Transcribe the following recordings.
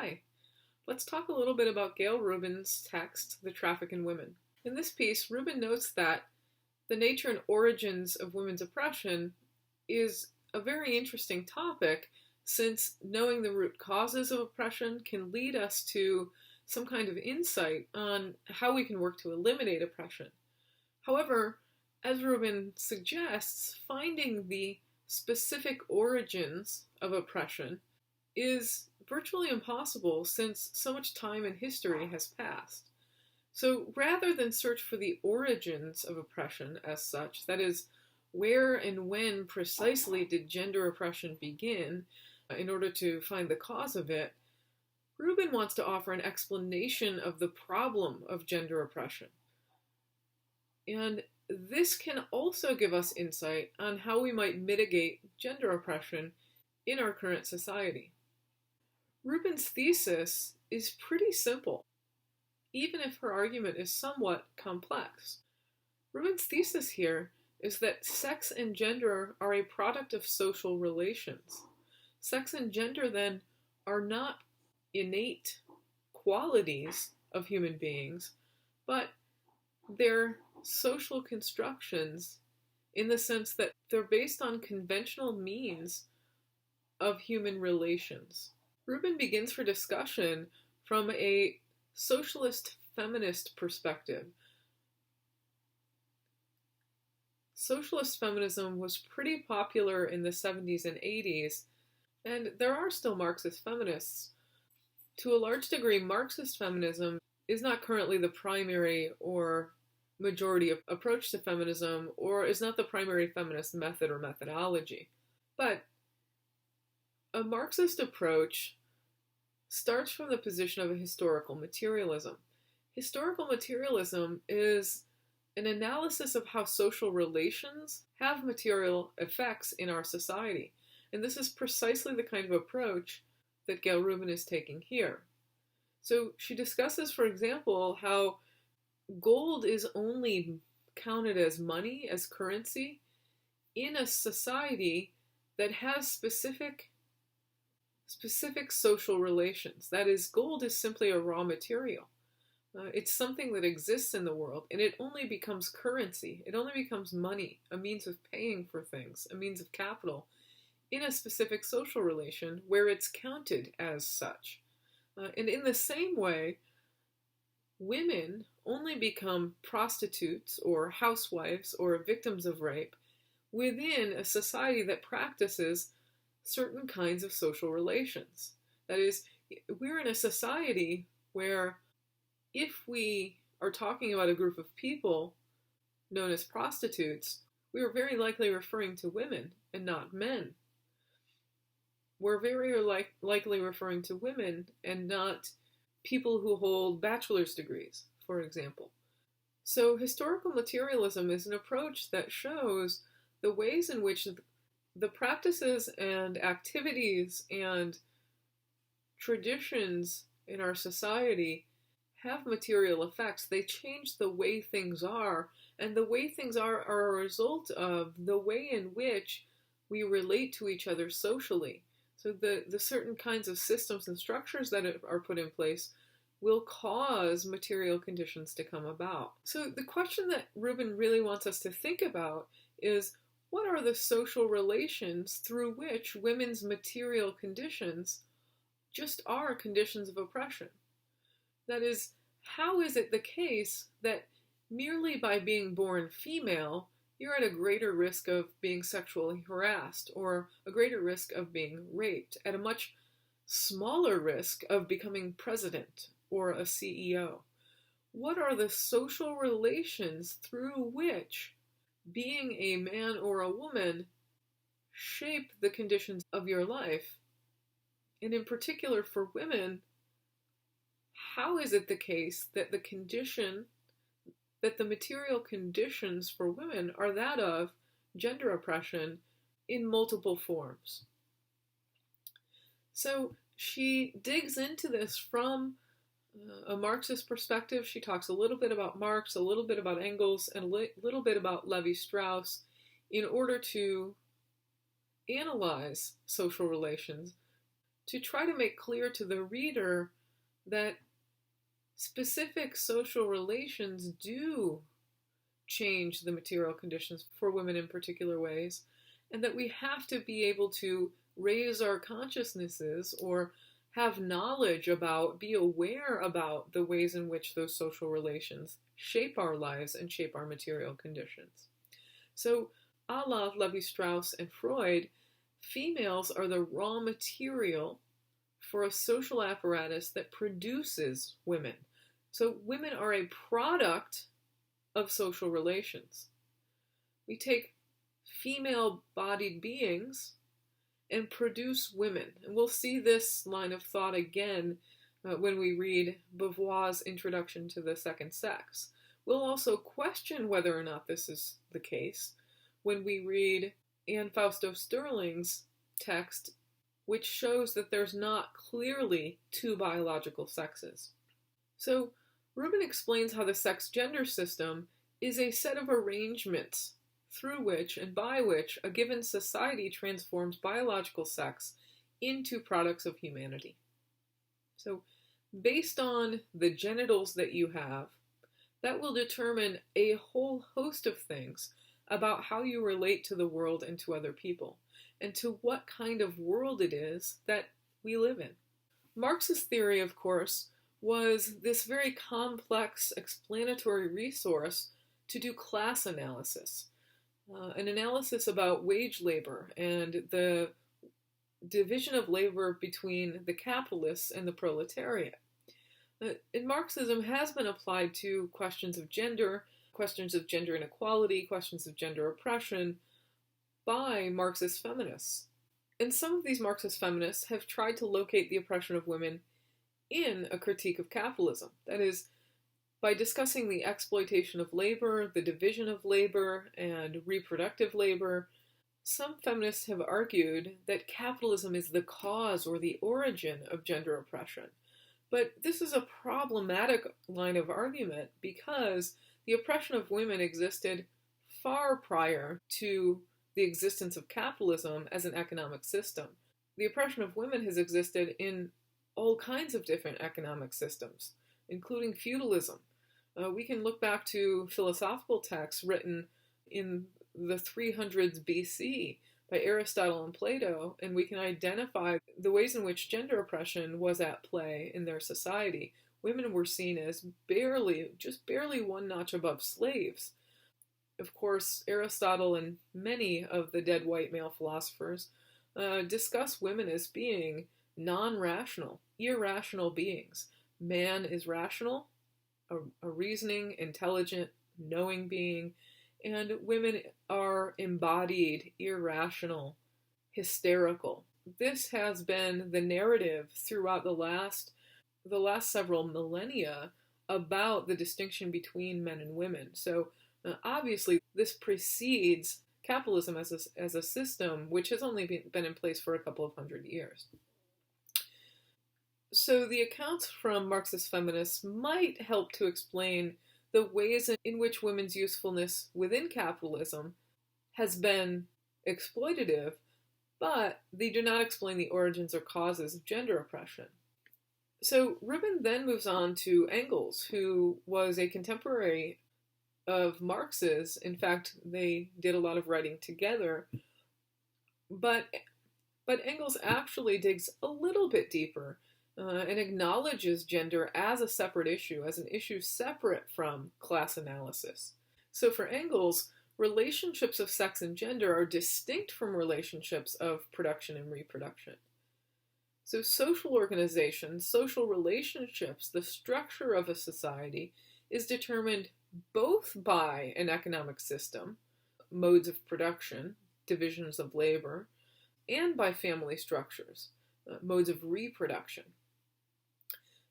Hi. Let's talk a little bit about Gail Rubin's text, The Traffic in Women. In this piece, Rubin notes that the nature and origins of women's oppression is a very interesting topic, since knowing the root causes of oppression can lead us to some kind of insight on how we can work to eliminate oppression. However, as Rubin suggests, finding the specific origins of oppression is virtually impossible, since so much time and history has passed. So rather than search for the origins of oppression as such, that is, where and when precisely did gender oppression begin, in order to find the cause of it, Rubin wants to offer an explanation of the problem of gender oppression. And this can also give us insight on how we might mitigate gender oppression in our current society. Rubin's thesis is pretty simple, even if her argument is somewhat complex. Rubin's thesis here is that sex and gender are a product of social relations. Sex and gender, then, are not innate qualities of human beings, but they're social constructions in the sense that they're based on conventional means of human relations. Rubin begins her discussion from a socialist feminist perspective. Socialist feminism was pretty popular in the 70s and 80s, and there are still Marxist feminists. To a large degree, Marxist feminism is not currently the primary or majority approach to feminism, or is not the primary feminist method or methodology. But a Marxist approach starts from the position of a historical materialism. Historical materialism is an analysis of how social relations have material effects in our society. And this is precisely the kind of approach that Gail Rubin is taking here. So she discusses, for example, how gold is only counted as money, as currency, in a society that has specific social relations. That is, gold is simply a raw material. It's something that exists in the world, and it only becomes currency. It only becomes money, a means of paying for things, a means of capital, in a specific social relation where it's counted as such. And in the same way, women only become prostitutes or housewives or victims of rape within a society that practices certain kinds of social relations. That is, we're in a society where if we are talking about a group of people known as prostitutes, we are very likely referring to women and not men. We're very likely referring to women and not people who hold bachelor's degrees, for example. So historical materialism is an approach that shows the ways in which the practices and activities and traditions in our society have material effects. They change the way things are, and the way things are a result of the way in which we relate to each other socially. So the certain kinds of systems and structures that are put in place will cause material conditions to come about. So the question that Rubin really wants us to think about is, what are the social relations through which women's material conditions just are conditions of oppression? That is, how is it the case that merely by being born female, you're at a greater risk of being sexually harassed, or a greater risk of being raped, at a much smaller risk of becoming president or a CEO? What are the social relations through which being a man or a woman shape the conditions of your life? And in particular for women, how is it the case that the material conditions for women are that of gender oppression in multiple forms? So she digs into this from a Marxist perspective. She talks a little bit about Marx, a little bit about Engels, and a little bit about Levi-Strauss in order to analyze social relations, to try to make clear to the reader that specific social relations do change the material conditions for women in particular ways, and that we have to be able to raise our consciousnesses or have knowledge about, be aware about the ways in which those social relations shape our lives and shape our material conditions. So, a la Levi-Strauss and Freud, females are the raw material for a social apparatus that produces women. So women are a product of social relations. We take female-bodied beings and produce women. And we'll see this line of thought again when we read Beauvoir's Introduction to the Second Sex. We'll also question whether or not this is the case when we read Anne Fausto Sterling's text, which shows that there's not clearly two biological sexes. So Rubin explains how the sex-gender system is a set of arrangements through which and by which a given society transforms biological sex into products of humanity. So based on the genitals that you have, that will determine a whole host of things about how you relate to the world and to other people, and to what kind of world it is that we live in. Marx's theory, of course, was this very complex explanatory resource to do class analysis, an analysis about wage labor and the division of labor between the capitalists and the proletariat. In Marxism has been applied to questions of gender inequality, questions of gender oppression by Marxist feminists. And some of these Marxist feminists have tried to locate the oppression of women in a critique of capitalism. That is, by discussing the exploitation of labor, the division of labor, and reproductive labor, some feminists have argued that capitalism is the cause or the origin of gender oppression. But this is a problematic line of argument because the oppression of women existed far prior to the existence of capitalism as an economic system. The oppression of women has existed in all kinds of different economic systems, including feudalism. We can look back to philosophical texts written in the 300s BC by Aristotle and Plato, and we can identify the ways in which gender oppression was at play in their society. Women were seen as just barely one notch above slaves. Of course, Aristotle and many of the dead white male philosophers discuss women as being non-rational, irrational beings. Man is rational, a reasoning, intelligent, knowing being, and women are embodied, irrational, hysterical. This has been the narrative throughout the last several millennia about the distinction between men and women. So obviously this precedes capitalism as a system which has only been in place for a couple of hundred years. So the accounts from Marxist feminists might help to explain the ways in which women's usefulness within capitalism has been exploitative, but they do not explain the origins or causes of gender oppression. So Rubin then moves on to Engels, who was a contemporary of Marx's. In fact, they did a lot of writing together. But Engels actually digs a little bit deeper and acknowledges gender as a separate issue, as an issue separate from class analysis. So for Engels, relationships of sex and gender are distinct from relationships of production and reproduction. So social organization, social relationships, the structure of a society is determined both by an economic system, modes of production, divisions of labor, and by family structures, modes of reproduction.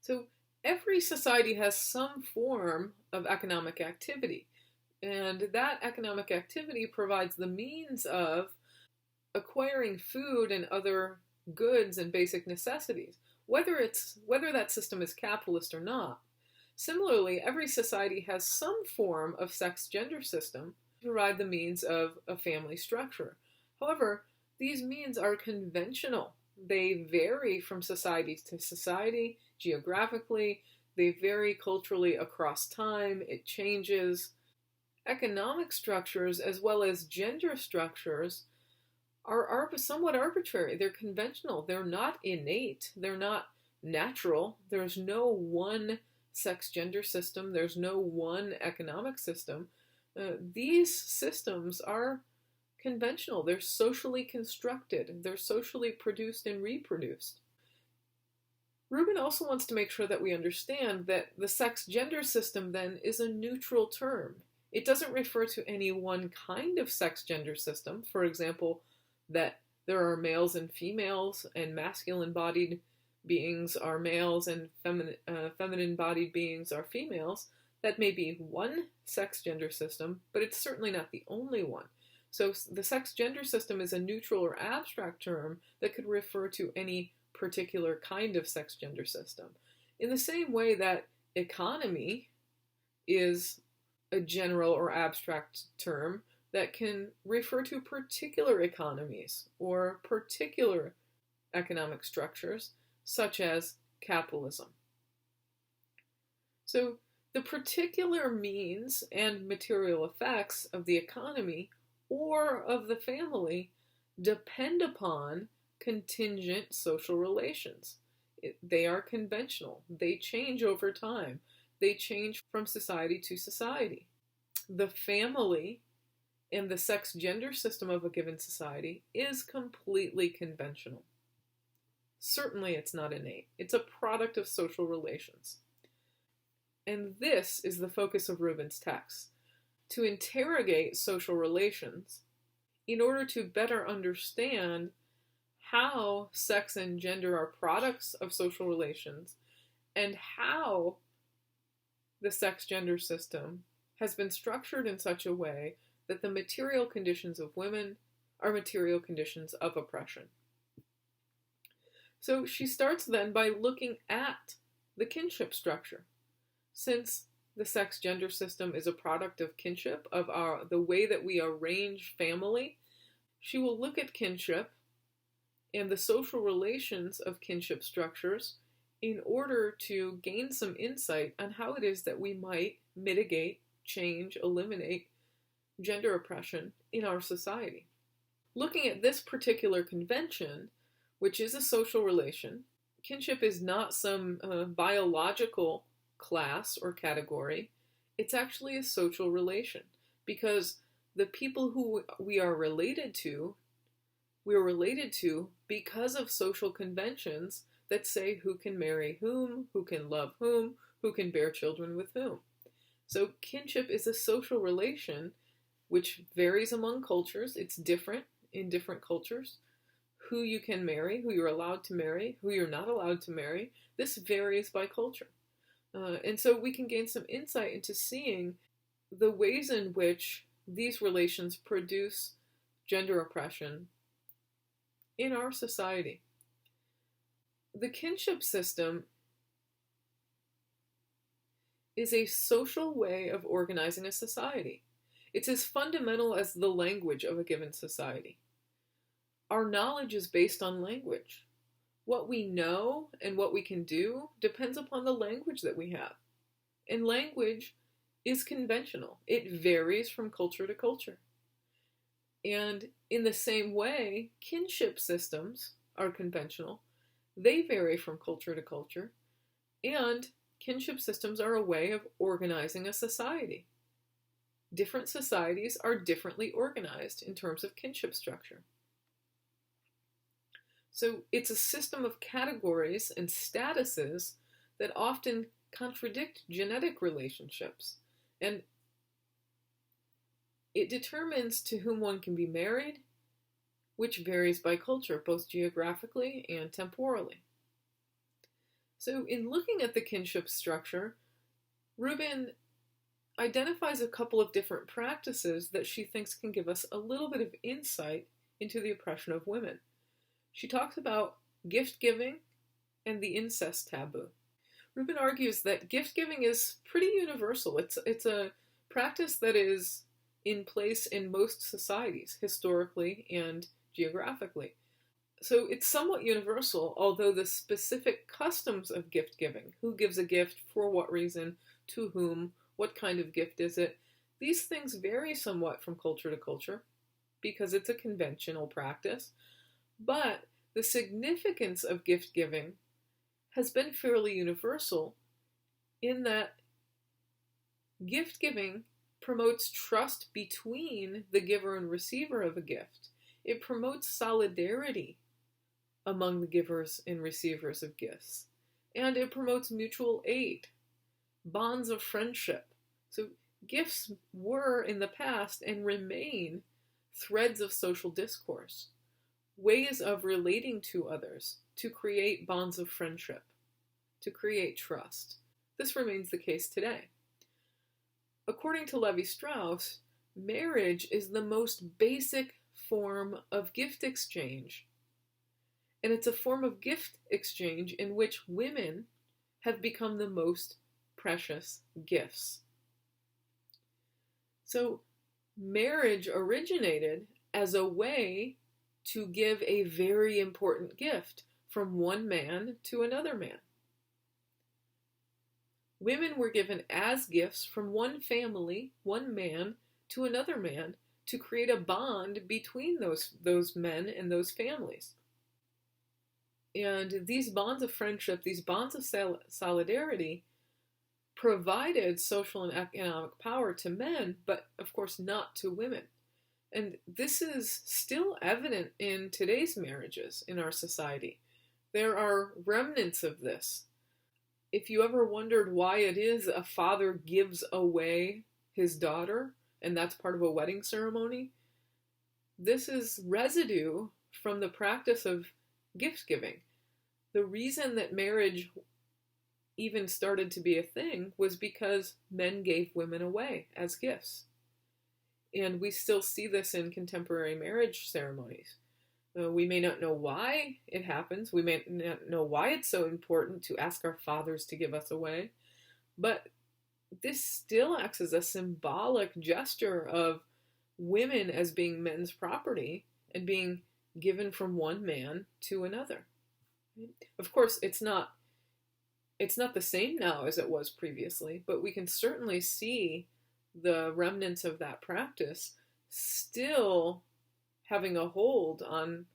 So every society has some form of economic activity, and that economic activity provides the means of acquiring food and other goods and basic necessities, whether that system is capitalist or not. Similarly, every society has some form of sex-gender system to provide the means of a family structure. However, these means are conventional They vary from society to society, geographically, they vary culturally across time, it changes. Economic structures as well as gender structures are somewhat arbitrary. They're conventional. They're not innate. They're not natural. There's no one sex gender system. There's no one economic system. These systems are conventional. They're socially constructed. They're socially produced and reproduced. Rubin also wants to make sure that we understand that the sex gender system then is a neutral term. It doesn't refer to any one kind of sex gender system. For example, that there are males and females, and masculine-bodied beings are males and feminine-bodied beings are females. That may be one sex gender system, but it's certainly not the only one. So the sex gender system is a neutral or abstract term that could refer to any particular kind of sex gender system. In the same way that economy is a general or abstract term that can refer to particular economies or particular economic structures, such as capitalism. So the particular means and material effects of the economy or of the family depend upon contingent social relations. They are conventional. They change over time. They change from society to society. The family and the sex gender system of a given society is completely conventional. Certainly it's not innate. It's a product of social relations. And this is the focus of Rubin's text, to interrogate social relations in order to better understand how sex and gender are products of social relations and how the sex gender system has been structured in such a way that the material conditions of women are material conditions of oppression. So she starts then by looking at the kinship structure. Since the sex gender system is a product of kinship, of the way that we arrange family, she will look at kinship and the social relations of kinship structures in order to gain some insight on how it is that we might mitigate, change, eliminate gender oppression in our society. Looking at this particular convention, which is a social relation, kinship is not some biological class or category. It's actually a social relation, because the people who we are related to because of social conventions that say who can marry whom, who can love whom, who can bear children with whom. So kinship is a social relation which varies among cultures. It's different in different cultures. Who you can marry, who you're allowed to marry, who you're not allowed to marry, this varies by culture. And so we can gain some insight into seeing the ways in which these relations produce gender oppression in our society. The kinship system is a social way of organizing a society. It's as fundamental as the language of a given society. Our knowledge is based on language. What we know and what we can do depends upon the language that we have. And language is conventional. It varies from culture to culture. And in the same way, kinship systems are conventional. They vary from culture to culture. And kinship systems are a way of organizing a society. Different societies are differently organized in terms of kinship structure. So it's a system of categories and statuses that often contradict genetic relationships. And it determines to whom one can be married, which varies by culture, both geographically and temporally. So in looking at the kinship structure, Rubin identifies a couple of different practices that she thinks can give us a little bit of insight into the oppression of women. She talks about gift giving and the incest taboo. Rubin argues that gift giving is pretty universal. It's a practice that is in place in most societies, historically and geographically. So it's somewhat universal, although the specific customs of gift giving, who gives a gift, for what reason, to whom, what kind of gift is it, these things vary somewhat from culture to culture because it's a conventional practice. But the significance of gift giving has been fairly universal in that gift giving promotes trust between the giver and receiver of a gift. It promotes solidarity among the givers and receivers of gifts. And it promotes mutual aid, bonds of friendship. So gifts were in the past and remain threads of social discourse, ways of relating to others to create bonds of friendship, to create trust. This remains the case today. According to Levi-Strauss, marriage is the most basic form of gift exchange. And it's a form of gift exchange in which women have become the most precious gifts. So marriage originated as a way to give a very important gift from one man to another man. Women were given as gifts from one family, one man, to another man to create a bond between those men and those families. And these bonds of friendship, these bonds of solidarity, provided social and economic power to men, but of course not to women. And this is still evident in today's marriages in our society. There are remnants of this. If you ever wondered why it is a father gives away his daughter, and that's part of a wedding ceremony, this is residue from the practice of gift giving. The reason that marriage even started to be a thing was because men gave women away as gifts. And we still see this in contemporary marriage ceremonies. We may not know why it happens. We may not know why it's so important to ask our fathers to give us away. But this still acts as a symbolic gesture of women as being men's property and being given from one man to another. Of course, it's not the same now as it was previously, but we can certainly see the remnants of that practice still having a hold on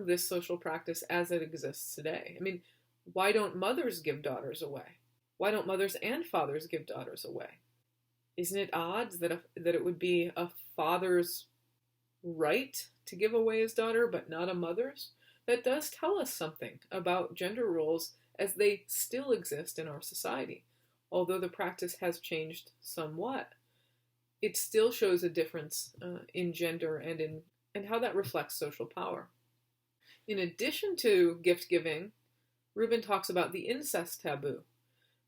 this social practice as it exists today. I mean, why don't mothers give daughters away? Why don't mothers and fathers give daughters away? Isn't it odd that it would be a father's right to give away his daughter, but not a mother's? That does tell us something about gender roles as they still exist in our society. Although the practice has changed somewhat, it still shows a difference in gender and how that reflects social power. In addition to gift giving, Rubin talks about the incest taboo.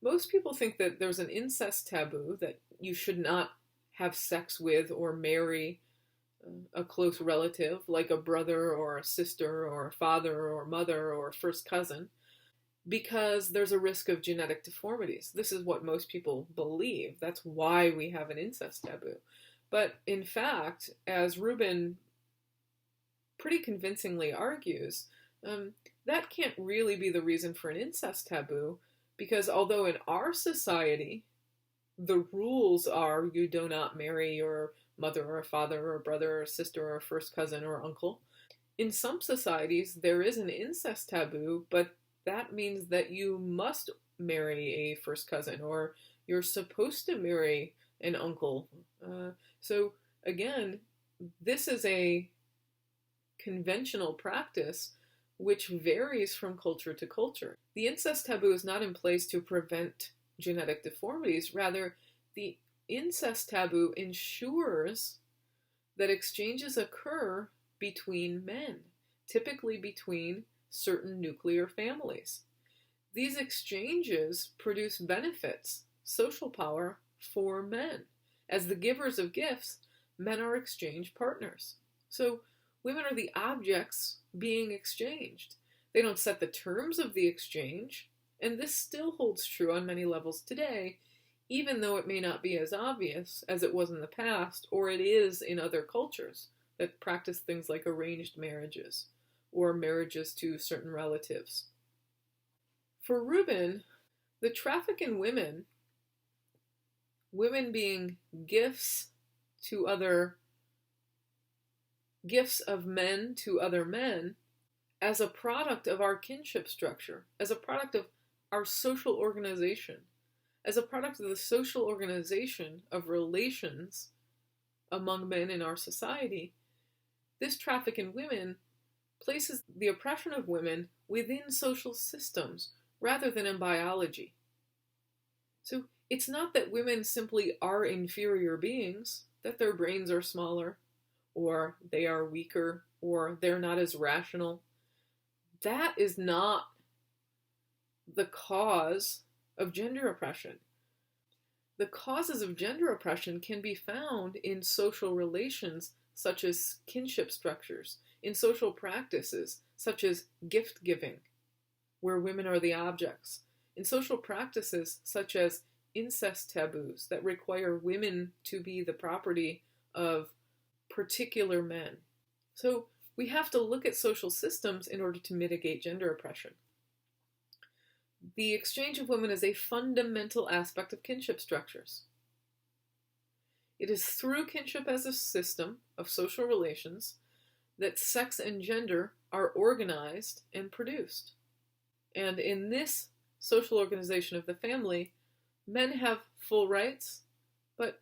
Most people think that there's an incest taboo, that you should not have sex with or marry a close relative, like a brother or a sister or a father or mother or a first cousin, because there's a risk of genetic deformities. This is what most people believe. That's why we have an incest taboo. But in fact, as Rubin pretty convincingly argues, that can't really be the reason for an incest taboo, because although in our society, the rules are you do not marry your mother or father or brother or sister or first cousin or uncle, in some societies there is an incest taboo, but that means that you must marry a first cousin or you're supposed to marry an uncle. So again, this is a conventional practice which varies from culture to culture. The incest taboo is not in place to prevent genetic deformities. Rather, the incest taboo ensures that exchanges occur between men, typically between certain nuclear families. These exchanges produce benefits, social power for men. As the givers of gifts, men are exchange partners. So women are the objects being exchanged. They don't set the terms of the exchange, and this still holds true on many levels today, even though it may not be as obvious as it was in the past, or it is in other cultures that practice things like arranged marriages, or marriages to certain relatives. For Rubin, the traffic in women, women being gifts of men to other men, as a product of our kinship structure, as a product of our social organization, as a product of the social organization of relations among men in our society, this traffic in women places the oppression of women within social systems rather than in biology. So it's not that women simply are inferior beings, that their brains are smaller, or they are weaker, or they're not as rational. That is not the cause of gender oppression. The causes of gender oppression can be found in social relations such as kinship structures, in social practices such as gift giving, where women are the objects, in social practices such as incest taboos that require women to be the property of particular men. So we have to look at social systems in order to mitigate gender oppression. The exchange of women is a fundamental aspect of kinship structures. It is through kinship as a system of social relations that sex and gender are organized and produced. And in this social organization of the family, men have full rights, but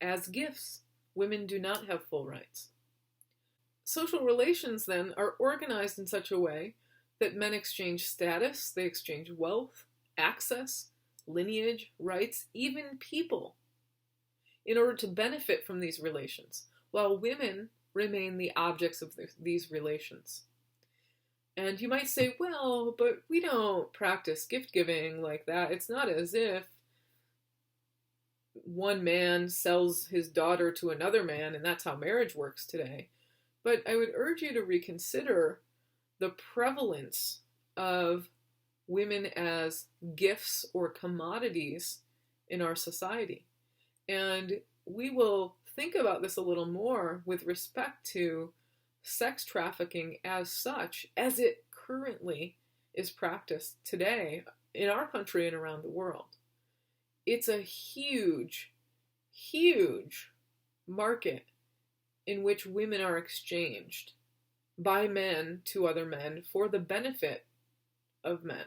as gifts, women do not have full rights. Social relations, then, are organized in such a way that men exchange status, they exchange wealth, access, lineage, rights, even people, in order to benefit from these relations, while women remain the objects of these relations. And you might say, well, but we don't practice gift giving like that. It's not as if one man sells his daughter to another man and that's how marriage works today. But I would urge you to reconsider the prevalence of women as gifts or commodities in our society. And we will think about this a little more with respect to sex trafficking as such, as it currently is practiced today in our country and around the world. It's a huge, huge market in which women are exchanged by men to other men for the benefit of men.